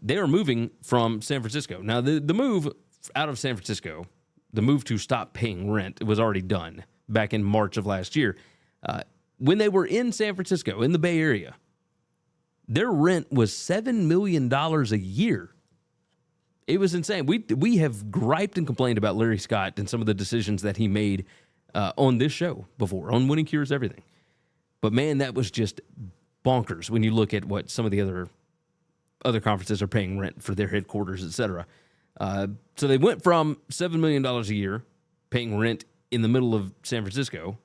S1: They are moving from San Francisco. Now, the move out of San Francisco, the move to stop paying rent, was already done back in March of last year. When they were in San Francisco, in the Bay Area, their rent was $7 million a year. It was insane. We have griped and complained about Larry Scott and some of the decisions that he made on this show before, on Winning Cures Everything. But, man, that was just bonkers when you look at what some of the other conferences are paying rent for their headquarters, et cetera. So they went from $7 million a year paying rent in the middle of San Francisco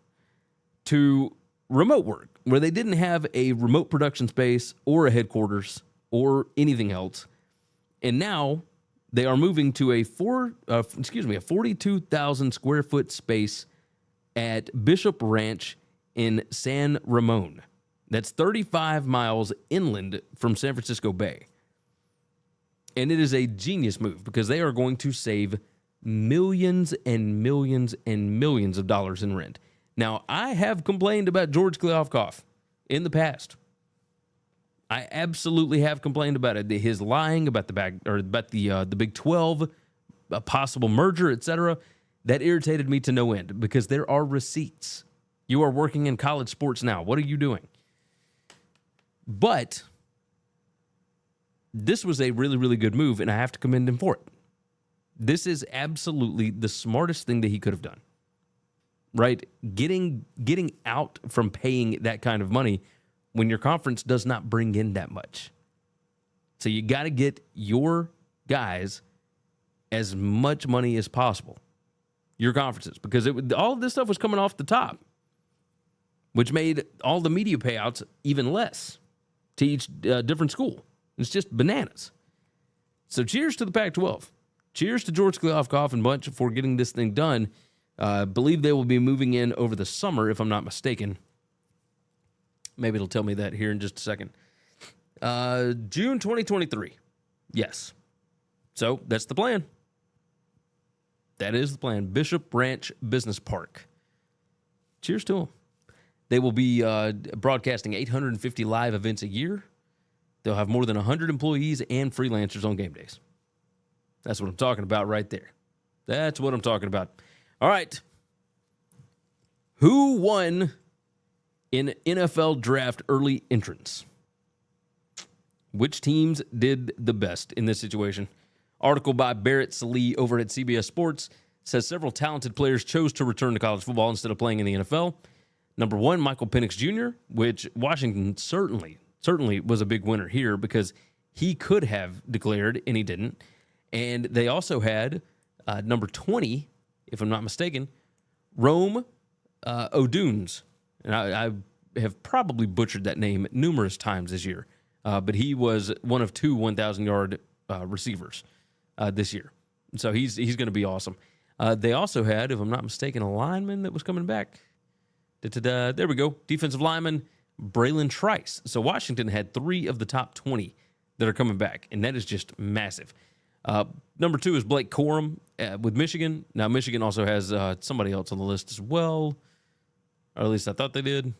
S1: to remote work, where they didn't have a remote production space or a headquarters or anything else. And now they are moving to a 42,000 square foot space at Bishop Ranch in San Ramon. That's 35 miles inland from San Francisco Bay. And it is a genius move because they are going to save millions and millions and millions of dollars in rent. Now, I have complained about George Kliavkoff in the past. I absolutely have complained about it. His lying about the Big 12, a possible merger, etc. That irritated me to no end because there are receipts. You are working in college sports now. What are you doing? But this was a really, really good move, and I have to commend him for it. This is absolutely the smartest thing that he could have done, right? Getting out from paying that kind of money when your conference does not bring in that much. So you got to get your guys as much money as possible, your conferences, because all of this stuff was coming off the top, which made all the media payouts even less to each different school. It's just bananas. So cheers to the Pac-12. cheers to George Kliavkoff and bunch for getting this thing done. Believe they will be moving in over the summer, if I'm not mistaken. Maybe it'll tell me that here in just a second. June 2023. Yes. So that's the plan. That is the plan. Bishop Ranch Business Park. Cheers to them. They will be broadcasting 850 live events a year. They'll have more than 100 employees and freelancers on game days. That's what I'm talking about right there. That's what I'm talking about. All right. Who won in NFL draft early entrants? Which teams did the best in this situation? Article by Barrett Salee over at CBS Sports says several talented players chose to return to college football instead of playing in the NFL. Number one, Michael Penix Jr., which Washington certainly was a big winner here because he could have declared and he didn't. And they also had number 20, if I'm not mistaken, Rome Odunes. And I have probably butchered that name numerous times this year. But he was one of two 1,000-yard receivers this year. So he's going to be awesome. They also had, if I'm not mistaken, a lineman that was coming back. There we go. Defensive lineman, Braylon Trice. So Washington had 3 of the top 20 that are coming back, and that is just massive. Number 2 is Blake Corum with Michigan. Now, Michigan also has somebody else on the list as well, or at least I thought they did.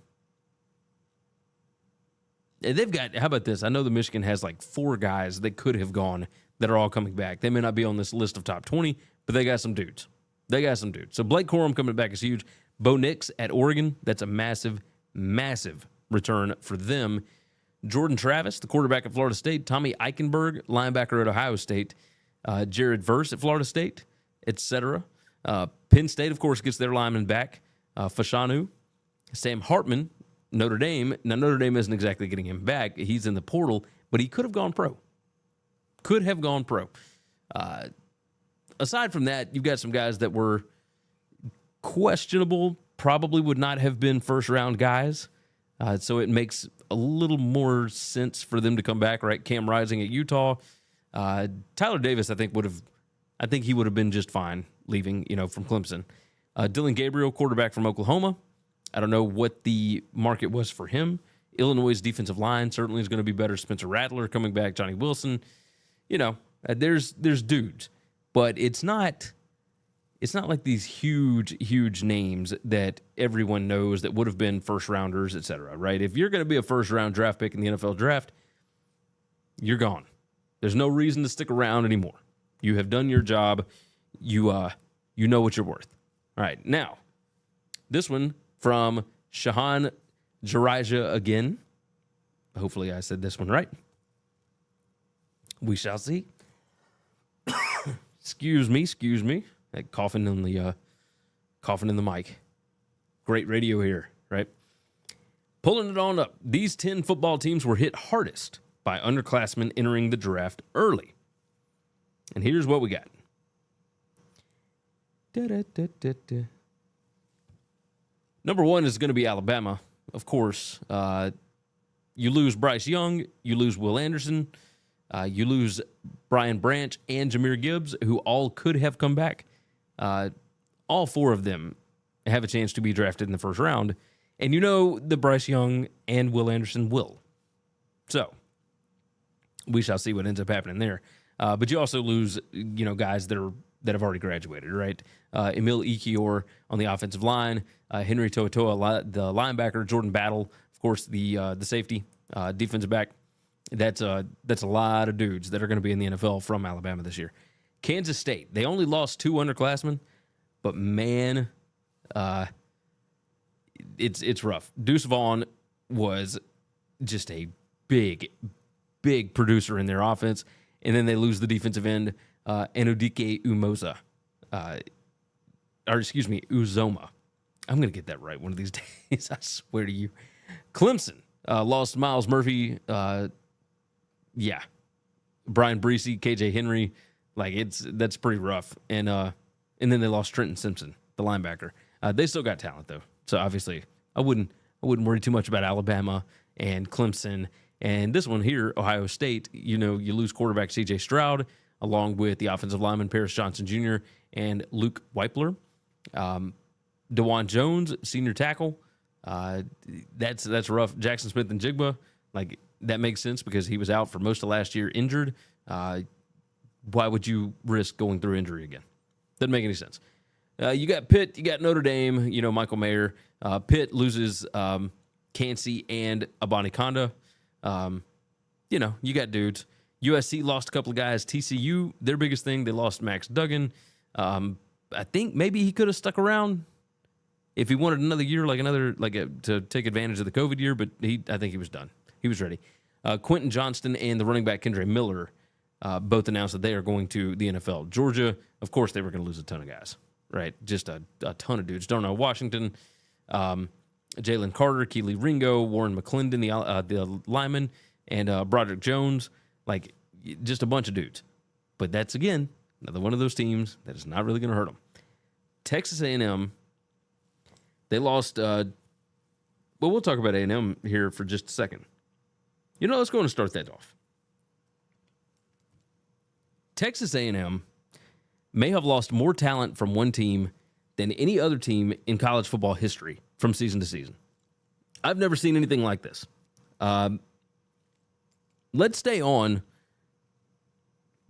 S1: They've got, how about this? I know that Michigan has like 4 guys that could have gone that are all coming back. They may not be on this list of top 20, but they got some dudes. So Blake Corum coming back is huge. Bo Nix at Oregon, that's a massive, massive return for them. Jordan Travis, the quarterback at Florida State. Tommy Eichenberg, linebacker at Ohio State. Jared Verse at Florida State, etc. Penn State, of course, gets their lineman back. Fashanu. Sam Hartman, Notre Dame. Now, Notre Dame isn't exactly getting him back. He's in the portal, but he could have gone pro. Aside from that, you've got some guys that were questionable, probably would not have been first-round guys. So it makes a little more sense for them to come back, right? Cam Rising at Utah. Tyler Davis, I think he would have been just fine leaving, from Clemson. Dylan Gabriel, quarterback from Oklahoma. I don't know what the market was for him. Illinois' defensive line certainly is going to be better. Spencer Rattler coming back. Johnny Wilson. There's dudes, but it's not like these huge names that everyone knows that would have been first rounders, et cetera, right? If you're going to be a first round draft pick in the NFL draft, you're gone. There's no reason to stick around anymore. You have done your job. You know what you're worth. All right. Now, this one from Shahan Jarija again. Hopefully I said this one right. We shall see. Excuse me. That coughing in the mic. Great radio here, right? Pulling it on up. These 10 football teams were hit hardest by underclassmen entering the draft early. And here's what we got. Number 1 is going to be Alabama. Of course, you lose Bryce Young, you lose Will Anderson, you lose Brian Branch and Jahmyr Gibbs, who all could have come back. All 4 of them have a chance to be drafted in the first round. And the Bryce Young and Will Anderson will. So, we shall see what ends up happening there. But you also lose, guys that have already graduated, right? Emil Ekiyor on the offensive line, Henry To'oTo'o, the linebacker, Jordan Battle, of course, the safety, defensive back. That's a lot of dudes that are going to be in the NFL from Alabama this year. Kansas State, they only lost 2 underclassmen, but man, it's rough. Deuce Vaughn was just a big producer in their offense, and then they lose the defensive end, Enudike Uzoma. I'm going to get that right one of these days, I swear to you. Clemson lost Miles Murphy, Brian Breesy, KJ Henry. That's pretty rough. And then they lost Trenton Simpson, the linebacker. They still got talent though. So obviously I wouldn't worry too much about Alabama and Clemson. And this one here, Ohio State, you lose quarterback CJ Stroud. along with the offensive lineman Paris Johnson Jr. and Luke Weipler. DeJuan Jones, senior tackle. That's rough. Jackson Smith and Jigba, like, that makes sense because he was out for most of last year injured. Why would you risk going through injury again? Doesn't make any sense. You got Pitt, you got Notre Dame, Michael Mayer. Pitt loses Cansey and Abanikanda. You got dudes. USC lost a couple of guys. TCU, their biggest thing, they lost Max Duggan. I think maybe he could have stuck around if he wanted another year, to take advantage of the COVID year, but I think he was done. He was ready. Quentin Johnston and the running back Kendre Miller both announced that they are going to the NFL. Georgia, of course, they were going to lose a ton of guys, right? Just a ton of dudes. Darnell Washington, Jalen Carter, Keely Ringo, Warren McClendon, the lineman, and Broderick Jones, like, just a bunch of dudes. But that's, again, another one of those teams that is not really going to hurt them. Texas A&M, they lost. We'll talk about A&M here for just a second. Let's go and start that off. Texas A&M may have lost more talent from one team than any other team in college football history from season to season. I've never seen anything like this. Let's stay on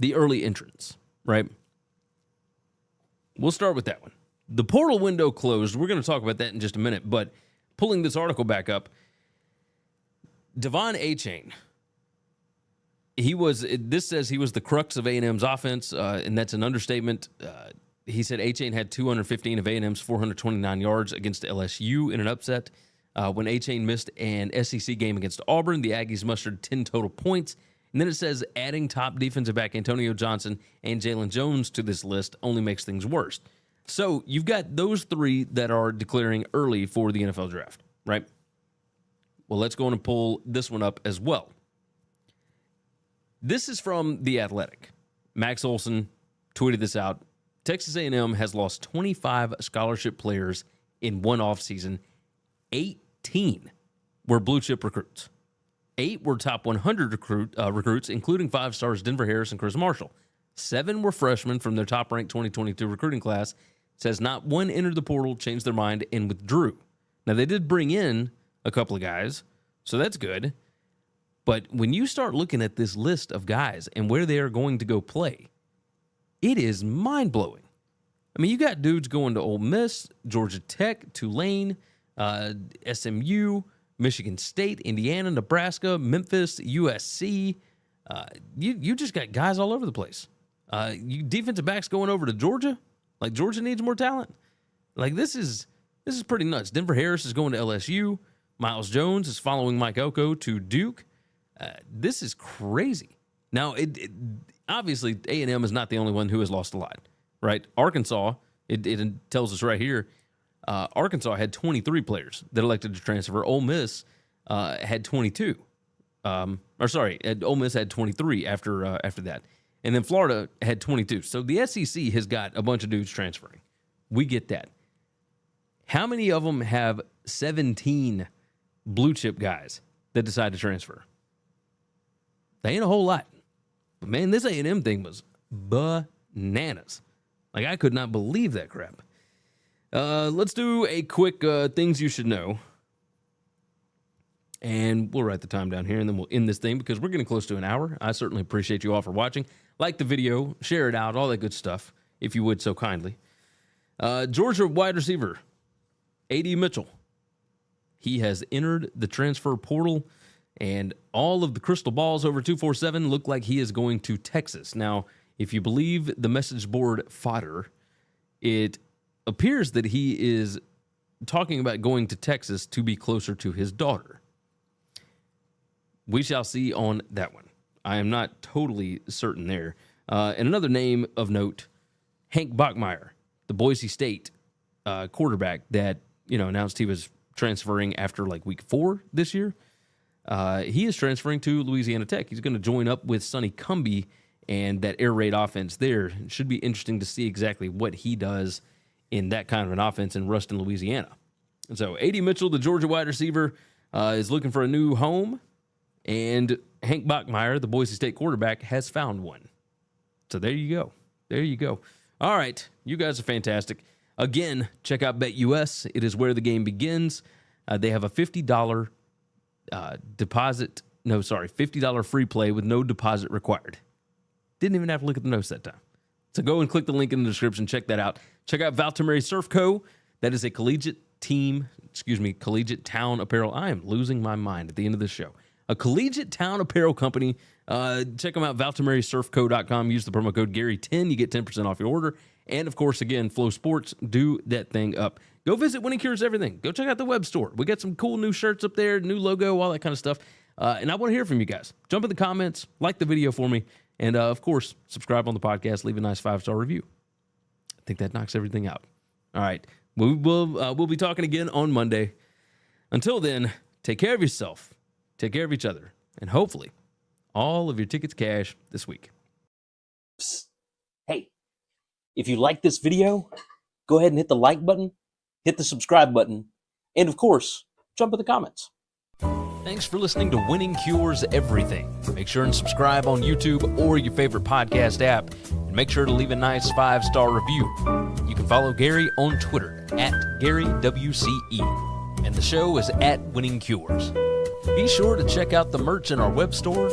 S1: the early entrants, right? We'll start with that one. The portal window closed. We're going to talk about that in just a minute, but pulling this article back up, Devon Achane, this says he was the crux of A&M's offense, and that's an understatement. He said Achane had 215 of A&M's 429 yards against LSU in an upset. When Achane missed an SEC game against Auburn, the Aggies mustered 10 total points. And then it says adding top defensive back Antonio Johnson and Jalen Jones to this list only makes things worse. So you've got those three that are declaring early for the NFL draft, right? Well, let's go on and pull this one up as well. This is from The Athletic. Max Olson tweeted this out. Texas A&M has lost 25 scholarship players in one offseason. 18 were blue-chip recruits. 8 were top 100 recruits, including 5 stars Denver Harris and Chris Marshall. 7 were freshmen from their top-ranked 2022 recruiting class. Says not one entered the portal, changed their mind, and withdrew. Now, they did bring in a couple of guys, so that's good. But when you start looking at this list of guys and where they are going to go play, it is mind-blowing. I mean, you got dudes going to Ole Miss, Georgia Tech, Tulane, SMU, Michigan State, Indiana, Nebraska, Memphis, USC. You just got guys all over the place. You defensive backs going over to Georgia. Like, Georgia needs more talent. Like, this is pretty nuts. Denver Harris is going to LSU. Miles Jones is following Mike Oko to Duke. This is crazy. Now, it obviously A&M is not the only one who has lost a lot, right? Arkansas, it tells us right here, Arkansas had 23 players that elected to transfer. Ole Miss had 22. Ole Miss had 23 after that. And then Florida had 22. So the SEC has got a bunch of dudes transferring. We get that. How many of them have 17 blue-chip guys that decide to transfer? They ain't a whole lot. But, man, this A&M thing was bananas. Like, I could not believe that crap. Let's do a quick things you should know. And we'll write the time down here, and then we'll end this thing because we're getting close to an hour. I certainly appreciate you all for watching. Like the video, share it out, all that good stuff, if you would so kindly. Georgia wide receiver, A.D. Mitchell. He has entered the transfer portal, and all of the crystal balls over 247 look like he is going to Texas. Now, if you believe the message board fodder, it appears that he is talking about going to Texas to be closer to his daughter. We shall see on that one. I am not totally certain there. And another name of note, Hank Bachmeier, the Boise State quarterback that announced he was transferring after like week 4 this year. He is transferring to Louisiana Tech. He's going to join up with Sonny Cumbie and that air raid offense there. It should be interesting to see exactly what he does in that kind of an offense in Ruston, Louisiana. And so A.D. Mitchell, the Georgia wide receiver, is looking for a new home. And Hank Bachmeier, the Boise State quarterback, has found one. So there you go. There you go. All right. You guys are fantastic. Again, check out BetUS. It is where the game begins. They have a $50 $50 free play with no deposit required. Didn't even have to look at the notes that time. So go and click the link in the description. Check that out. Check out Valtameri Surf Co. That is a collegiate town apparel. I am losing my mind at the end of this show. A collegiate town apparel company. Check them out, ValtameriSurfCo.com. Use the promo code Gary10. You get 10% off your order. And, of course, again, Flow Sports, do that thing up. Go visit Winning Cures Everything. Go check out the web store. We got some cool new shirts up there, new logo, all that kind of stuff. And I want to hear from you guys. Jump in the comments, like the video for me, and, of course, subscribe on the podcast. Leave a nice 5-star review. I think that knocks everything out. All right. We'll be talking again on Monday. Until then, take care of yourself, take care of each other, and hopefully all of your tickets cash this week.
S8: Psst. Hey, if you like this video, go ahead and hit the like button, hit the subscribe button, and of course, jump in the comments.
S1: Thanks for listening to Winning Cures Everything. Make sure and subscribe on YouTube or your favorite podcast app, and make sure to leave a nice 5-star review. You can follow Gary on Twitter @GaryWCE, and the show is @Winning Cures. Be sure to check out the merch in our web store